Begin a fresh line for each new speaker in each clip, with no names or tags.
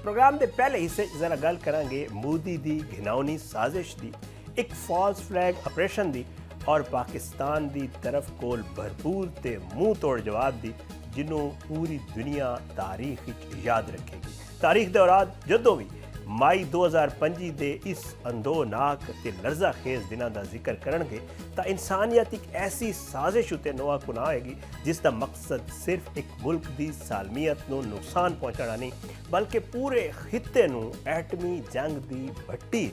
Programme के पहले हिस्से जरा गल करांगे मोदी की घिनौनी साजिश की, एक फॉल्स फ्लैग ऑपरेशन की और पाकिस्तान की तरफ कोल भरपूर ते मुँह तोड़ जवाब दी जिन्हों पूरी दुनिया तारीख याद रखेगी। तारीख दौरान जदों भी मई 2025 के इस अंदोनाक ते लर्जा खेज दिनों का जिक्र करेंगे तो इंसानियत एक ऐसी साजिश उत्ते नोआ कुना होएगी जिसका मकसद सिर्फ एक मुल्क की सालमियत को नुकसान पहुँचाना नहीं बल्कि पूरे खिते को एटमी जंग की भट्टी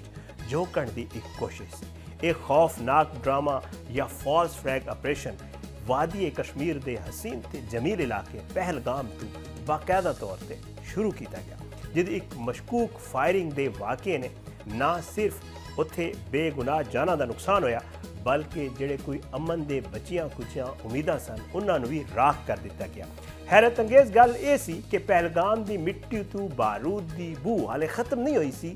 झोंकण की एक कोशिश। एक खौफनाक ड्रामा या फॉल्स फ्लैग ऑपरेशन वादी कश्मीर के हसीन ते जमील इलाके पहलगाम तो बाकायदा तौर पर शुरू किया गया, जिहदी एक मशकूक फायरिंग के वाक़े ने ना सिर्फ उत्थे बेगुनाह जाना का नुकसान होया बल्कि जिहड़े कोई अमन के बचियां कुचियां उम्मीदां सन उन्होंने भी राख कर दिता गया। हैरत अंगेज गल ये सी कि पहलगाम की मिट्टी तो बारूद की बू हाले खत्म नहीं हुई सी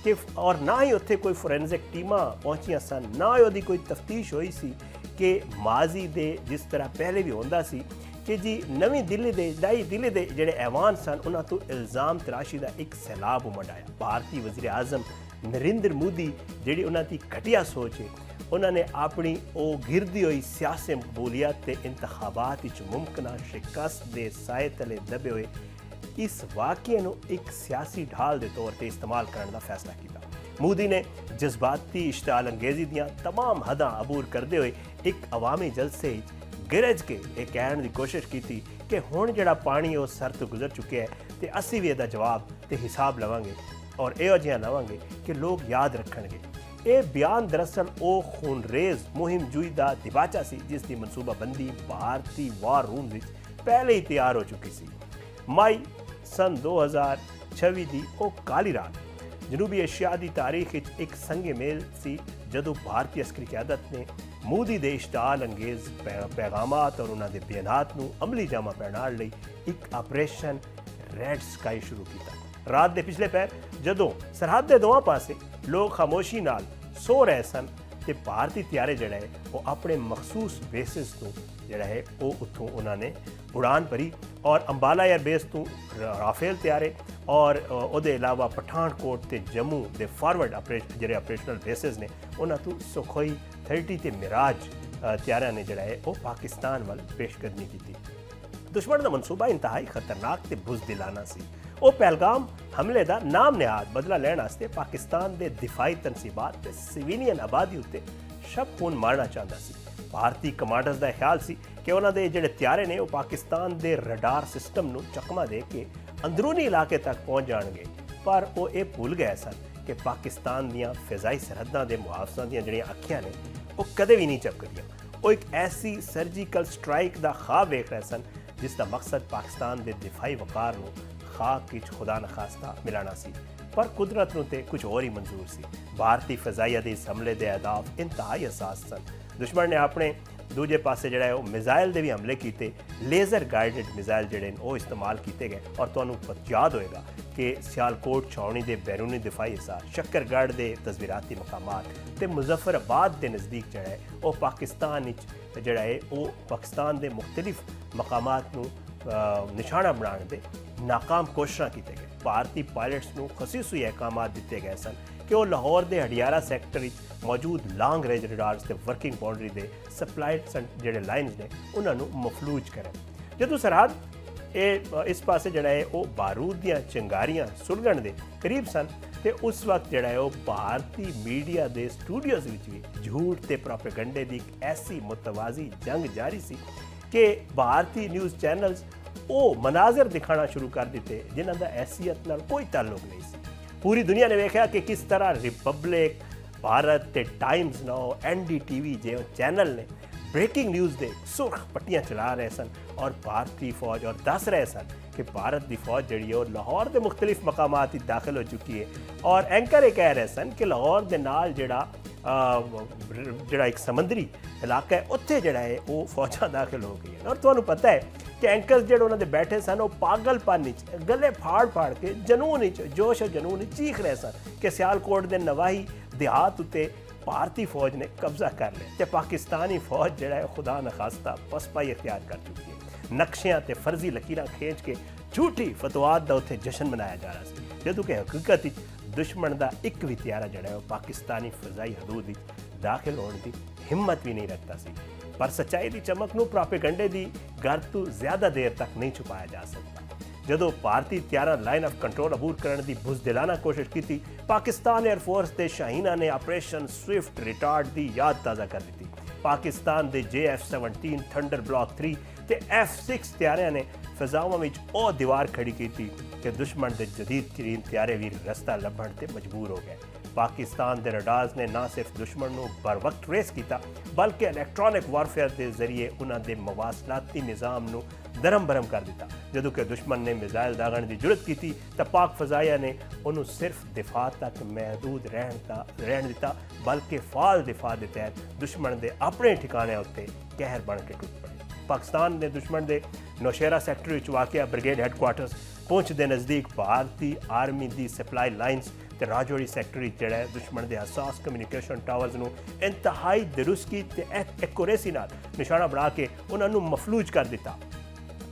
कि और ना ही उत्थे कोई फोरेंसिक टीमां पहुंचियां सन, ना ही कोई तफ्तीश हुई सी कि माजी दे जिस तरह पहले भी होंदा सी कि जी नवी दिल्ली दे नई दिल्ली दे जिहड़े ऐवान सन उन्हां तो इल्ज़ाम तराशी का एक सैलाब उमड़ आया। भारतीय वज़ीर आज़म नरेंद्र मोदी जिहड़ी उन्हां दी घटिया सोच है उन्होंने अपनी वो गिरदी हुई सियासी मकबूलियत ते इंतखाबात मुमकिन शिकस्त के साए तले दबे हुए इस वाक़े को एक सियासी ढाल के तौर पर इस्तेमाल करने का फैसला किया। मोदी ने जज्बाती इश्ताल अंगेजी दियां तमाम हदां अबूर करते हुए एक अवामी जलसे गिरज के ये कहने की कोशिश की थी कि हुण जिहड़ा पानी वो सर तो गुजर चुके हैं तो असी भी इसका जवाब तो हिसाब लवांगे और इहो जिहा लवांगे कि लोग याद रखणगे। ये बयान दरअसल वो खूनरेज मुहिम जुई का दिबाचा सी जिसकी मनसूबाबंदी भारतीय वार रूम विच पहले ही तैयार हो चुकी सी। मई सन 2026 की वो काली रात जनूबी एशिया की तारीख एक संगे मेल सी जदों भारतीय अस्करी क्यादत ने मोदी दे इश्ताल अंगेज पैगामात और उन्होंने बयानात को अमली जामा पहनाने लई एक ऑपरेशन रेड स्काई शुरू किया। रात के पिछले पैर जदों सरहद के दोवां पासे लोग खामोशी नाल सो रहे सन ते भारतीय त्यारे जिहड़ा है वो अपने मखसूस बेसिस तो जिहड़ा है वो उत्थों उन्होंने उड़ान भरी और अंबाला एयरबेस तो राफेल त्यारे और उहदे अलावा पठानकोट ते जम्मू के फॉरवर्ड जिहड़े ऑपरेशनल बेसिस ने उन्हां तो सुखोई 30 ते मिराज त्यारियां ने जिहड़ा है वो पाकिस्तान वाल पेशकदमी की। दुश्मन का मनसूबा इंतहाई खतरनाक ते बुज़दिलाना सी। वो पहलगाम हमले का नाम निहाद बदला लैण वास्ते पाकिस्तान के दिफाई तनसीबात ते सिविलियन आबादी उत्ते शब खून मारना चाहता सी। भारतीय कमांडर्स का ख्याल सी कि उन्होंने जिहड़े त्यारे ने वो पाकिस्तान के रडार सिस्टम को चकमा दे के अंदरूनी इलाके तक पहुँच जाएंगे, पर वो ये भूल गए सन कि पाकिस्तान दियां फिजाई सरहदां के मुहाफिजां दियां जिहड़ियां अखियां ने वो कदे भी नहीं झपकदियां। वो एक ऐसी सर्जिकल स्ट्राइक का ख्वाब वेख रहे सन जिसका मकसद पाकिस्तान के दिफाई वकार को खाक किच खुदा न खास्ता मिलाना सी, पर कुदरत नूं ते कुछ और ही मंजूर सी। भारतीय फिजाइया के इस हमले के अहदाफ इंतहाई असास सन। दुश्मन ने अपने दूजे पासे जिहड़ा है वो मिज़ाइल के भी हमले किए, लेज़र गाइडेड मिज़ाइल जिहड़े वो इस्तेमाल किए गए और तुहानूं याद होएगा कि सियालकोट छावनी के बैरूनी दिफाई हिसार शक्करगढ़ के तस्वीराती मकामात ते मुजफ्फराबाद के नज़दीक जिहड़ा है वो पाकिस्तान जिहड़ा है वो पाकिस्तान के मुख्तलिफ मकामात नूं निशाना बनाने के नाकाम कोशिशां की गई। भारतीय पायलट्स को खसीस हुई अहकाम दिए गए सन कि वो लाहौर के हडियारा सैक्टर मौजूद लॉन्ग रेंज रडार्स के वर्किंग बाउंड्री के सप्लाई जिहड़े लाइन्स ने उन्होंने मफलूज करें। जदों सरहद इस पासे जिहड़ा है वो बारूद दियां चिंगारियां सुलगण के करीब सन ते उस वक्त जिहड़ा है वो भारतीय मीडिया के स्टूडियोज़ विच भी झूठ ते प्रोपेगंडे की एक ऐसी मुतवाजी जंग जारी सी कि भारतीय न्यूज़ चैनल्स वो मनाजर दिखाना शुरू कर दिते जिन्हां दा हैसियत नाल कोई ताल्लुक नहीं सी। पूरी दुनिया ने वेख्या कि किस तरह रिपब्लिक भारत ते टाइम्स नाउ NDTV जो चैनल ने ब्रेकिंग न्यूज़ दे सुर्ख पट्टियां चला रहे सन और भारतीय फौज और दस रहे सन कि भारत की फौज जी है लाहौर के मुख्तलिफ मकामात दाखिल हो चुकी है और एंकर ये कह रहे सन कि लाहौर के नाल जिहड़ा एक समंदरी इलाका है उत्थे जिहड़ा है वो फौजा दाखिल हो गई है। और तुहानूं पता है कि एंकर्स जिहड़े उन्होंने बैठे सन वो पागलपन गले फाड़ फाड़ के जनून जोश और जनून चीख रहे सन कि सियालकोट के नवाही देहात उत्ते भारतीय फौज ने कब्जा कर लिया तो पाकिस्तानी फौज जिहड़ा है खुदा न खास्ता पसपाई अख्तियार कर चुकी है। नक्शियां ते फर्जी लकीरां खींच के झूठी फतवात दा उत्थे जश्न मनाया जा रहा है। ਜਦੋਂ ਕਿ ਹਕੀਕਤ ਵਿੱਚ ਦੁਸ਼ਮਣ ਦਾ ਇੱਕ ਵੀ ਤਿਆਰਾ ਜਿਹੜਾ ਹੈ ਉਹ ਪਾਕਿਸਤਾਨੀ ਫਜ਼ਾਈ ਹਦੂਦ ਵਿੱਚ ਦਾਖਲ ਹੋਣ ਦੀ ਹਿੰਮਤ ਵੀ ਨਹੀਂ ਰੱਖਦਾ ਸੀ। ਪਰ ਸੱਚਾਈ ਦੀ ਚਮਕ ਨੂੰ ਪ੍ਰਾਪੇਗੰਡੇ ਦੀ ਗਰ ਤੋਂ ਜ਼ਿਆਦਾ ਦੇਰ ਤੱਕ ਨਹੀਂ ਛੁਪਾਇਆ ਜਾ ਸਕਦਾ। ਜਦੋਂ ਭਾਰਤੀ ਤਿਆਰਾ ਲਾਈਨ ਆਫ ਕੰਟਰੋਲ ਅਬੂਰ ਕਰਨ ਦੀ ਬੁਜ਼ਦਿਲਾਨਾ ਕੋਸ਼ਿਸ਼ ਕੀਤੀ, ਪਾਕਿਸਤਾਨ 에ਅਰਫੋਰਸ ਦੇ ਸ਼ਾਹੀਨਾਂ ਨੇ ਆਪਰੇਸ਼ਨ ਸਵਿਫਟ ਰਿਟਾਰਡ ਦੀ ਯਾਦ ਤਾਜ਼ਾ ਕਰ ਦਿੱਤੀ। ਪਾਕਿਸਤਾਨ ਦੇ JF-17 ਥੰਡਰ ਬਲਾਕ 3 ਤੇ F-6 ਤਿਆਰਿਆਂ ਨੇ ਫਿਜ਼ਾਵਾਂ ਵਿੱਚ ਉਹ ਦੀਵਾਰ ਖੜੀ ਕੀਤੀ ਕਿ ਦੁਸ਼ਮਣ ਦੇ ਜਦੀਦ ਤਰੀਨ ਤਿਆਰੇ ਵੀ ਰਸਤਾ ਲੱਭਣ ਤੇ ਮਜਬੂਰ ਹੋ ਗਏ। ਪਾਕਿਸਤਾਨ ਦੇ ਰਡਾਰਸ ਨੇ ਨਾ ਸਿਰਫ ਦੁਸ਼ਮਣ ਨੂੰ बर वक्त ट्रेस ਕੀਤਾ, ਬਲਕਿ ਇਲੈਕਟ੍ਰੋਨਿਕ ਵਾਰਫੇਅਰ ਦੇ ਜ਼ਰੀਏ ਉਹਨਾਂ ਦੇ ਮਵਾਸਲਾਤੀ ਨਿਜ਼ਾਮ ਨੂੰ ਦਰਮ ਬਰਮ ਕਰ ਦਿੱਤਾ। ਜਦੋਂ ਕਿ ਦੁਸ਼ਮਣ ਨੇ ਮਿਜ਼ਾਈਲ ਦਾਗਣ ਦੀ ਜੁਰਤ ਕੀਤੀ ਤਾਂ ਪਾਕ ਫਜ਼ਾਈਆ ਨੇ ਉਹਨੂੰ ਸਿਰਫ ਦਿਫਾ ਤੱਕ ਮਹਿਦੂਦ ਰਹਿਣ ਦਿੱਤਾ, ਬਲਕਿ ਫਾਲ ਦਿਫਾ ਦੇ ਤਹਿਤ ਦੁਸ਼ਮਣ ਦੇ ਆਪਣੇ ਠਿਕਾਣਿਆਂ ਉੱਤੇ ਕਹਿਰ ਬਣ ਕੇ ਟੁੱਟ ਪੜੇ। ਪਾਕਿਸਤਾਨ ਨੇ ਦੁਸ਼ਮਣ ਦੇ ਨੌਸ਼ੇਰਾ ਸੈਕਟਰ ਵਿੱਚ ਵਾਕਿਆ ਬ੍ਰਿਗੇਡ ਹੈੱਡਕੁਆਰਟਰਸ ਪੁੰਛ ਦੇ ਨਜ਼ਦੀਕ ਭਾਰਤੀ ਆਰਮੀ ਦੀ ਸਪਲਾਈ ਲਾਈਨਸ ਤੇ ਰਾਜੌਰੀ ਸੈਕਟਰ ਵਿੱਚ ਜਿਹੜਾ ਹੈ ਦੁਸ਼ਮਣ ਦੇ ਹਸਾਸ ਕਮਿਊਨੀਕੇਸ਼ਨ ਟਾਵਰਸ ਨੂੰ ਇੰਤਹਾਈ ਦਰੁਸਤੀ ਤੇ ਐਕੂਰੇਸੀ ਨਾਲ ਨਿਸ਼ਾਨਾ ਬਣਾ ਕੇ ਉਹਨਾਂ ਨੂੰ ਮਫਲੂਜ ਕਰ ਦਿੱਤਾ।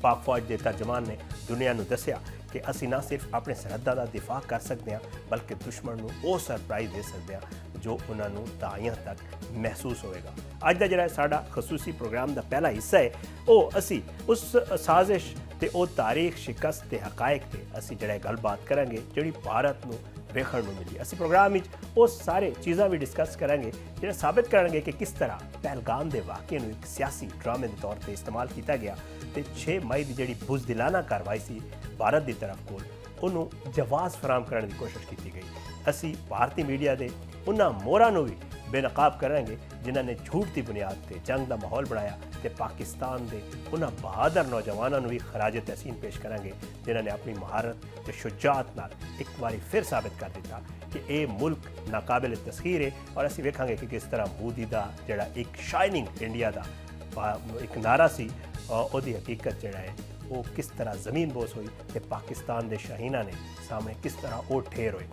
ਪਾਕ ਫੌਜ ਦੇ ਤਰਜਮਾਨ ਨੇ ਦੁਨੀਆ ਨੂੰ ਦੱਸਿਆ ਕਿ ਅਸੀਂ ਨਾ ਸਿਰਫ ਆਪਣੇ ਸਰਹੱਦਾਂ ਦਾ ਦਿਫਾ ਕਰ ਸਕਦੇ ਹਾਂ, ਬਲਕਿ ਦੁਸ਼ਮਣ ਨੂੰ ਉਹ ਸਰਪ੍ਰਾਈਜ਼ ਦੇ ਸਕਦੇ ਹਾਂ ਜੋ ਉਹਨਾਂ ਨੂੰ ਦਾਇਆਂ ਤੱਕ ਮਹਿਸੂਸ ਹੋਏਗਾ। ਅੱਜ ਦਾ ਜਿਹੜਾ ਸਾਡਾ ਖਸੂਸੀ ਪ੍ਰੋਗਰਾਮ ਦਾ ਪਹਿਲਾ ਹਿੱਸਾ ਹੈ, ਉਹ ਅਸੀਂ ਉਸ ਸਾਜ਼ਿਸ਼ ਤੇ ਉਹ ਤਾਰੀਖ ਸ਼ਿਕਸਤ ਤੇ ਹਕਾਇਕ ਤੇ ਅਸੀਂ ਜਿਹੜਾ ਗੱਲਬਾਤ ਕਰਾਂਗੇ ਜਿਹੜੀ ਭਾਰਤ ਨੂੰ ਵੇਖਣ ਨੂੰ ਮਿਲੀ। ਅਸੀਂ ਪ੍ਰੋਗਰਾਮ ਵਿੱਚ ਉਹ ਸਾਰੇ ਚੀਜ਼ਾਂ ਵੀ ਡਿਸਕਸ ਕਰਾਂਗੇ ਜਿਹੜਾ ਸਾਬਿਤ ਕਰਨਗੇ ਕਿ ਕਿਸ ਤਰ੍ਹਾਂ ਪਹਿਲਗਾਮ ਦੇ ਵਾਕਿਏ ਨੂੰ ਇੱਕ ਸਿਆਸੀ ਡਰਾਮੇ ਦੇ ਤੌਰ ਤੇ ਇਸਤੇਮਾਲ ਕੀਤਾ ਗਿਆ ਤੇ 6 ਮਈ ਦੀ ਜਿਹੜੀ ਬੁਜ਼ਦਿਲਾਨਾ ਕਾਰਵਾਈ ਸੀ ਭਾਰਤ ਦੀ ਤਰਫ ਕੋਲ ਉਹਨੂੰ ਜਵਾਜ਼ ਫਰਾਹਮ ਕਰਨ ਦੀ ਕੋਸ਼ਿਸ਼ ਕੀਤੀ ਗਈ। ਅਸੀਂ ਭਾਰਤੀ ਮੀਡੀਆ ਦੇ ਉਹਨਾਂ ਮੋਹਰਾਂ ਨੂੰ ਵੀ ਬੇਨਕਾਬ ਕਰਾਂਗੇ ਜਿਨ੍ਹਾਂ ਨੇ ਝੂਠ ਦੀ ਬੁਨਿਆਦ ਤੇ ਜੰਗ ਦਾ ਮਾਹੌਲ ਬਣਾਇਆ ਤੇ ਪਾਕਿਸਤਾਨ ਦੇ ਉਹਨਾਂ ਬਹਾਦਰ ਨੌਜਵਾਨਾਂ ਨੂੰ ਵੀ ਖਰਾਜ ਤਹਿਸੀਨ ਪੇਸ਼ ਕਰਾਂਗੇ ਜਿਨ੍ਹਾਂ ਨੇ ਆਪਣੀ ਮਹਾਰਤ ਤੇ ਸ਼ੁਜਾਅਤ ਨਾਲ ਇੱਕ ਵਾਰੀ ਫਿਰ ਸਾਬਿਤ ਕਰ ਦਿੱਤਾ ਕਿ ਇਹ ਮੁਲਕ ਨਾਕਾਬਿਲ ਤਸਖੀਰ ਹੈ। ਔਰ ਅਸੀਂ ਵੇਖਾਂਗੇ ਕਿ ਕਿਸ ਤਰ੍ਹਾਂ ਮੋਦੀ ਦਾ ਜਿਹੜਾ ਇੱਕ ਸ਼ਾਈਨਿੰਗ ਇੰਡੀਆ ਦਾ ਇੱਕ ਨਾਰਾ ਸੀ ਉਹਦੀ ਹਕੀਕਤ ਜਿਹੜਾ ਹੈ ਉਹ ਕਿਸ ਤਰ੍ਹਾਂ ਜ਼ਮੀਨ ਬੋਸ ਹੋਈ ਤੇ ਪਾਕਿਸਤਾਨ ਦੇ ਸ਼ਾਹੀਨਾਂ ਨੇ ਸਾਹਮਣੇ ਕਿਸ ਤਰ੍ਹਾਂ ਉਹ ਠੇਰ ਹੋਏ।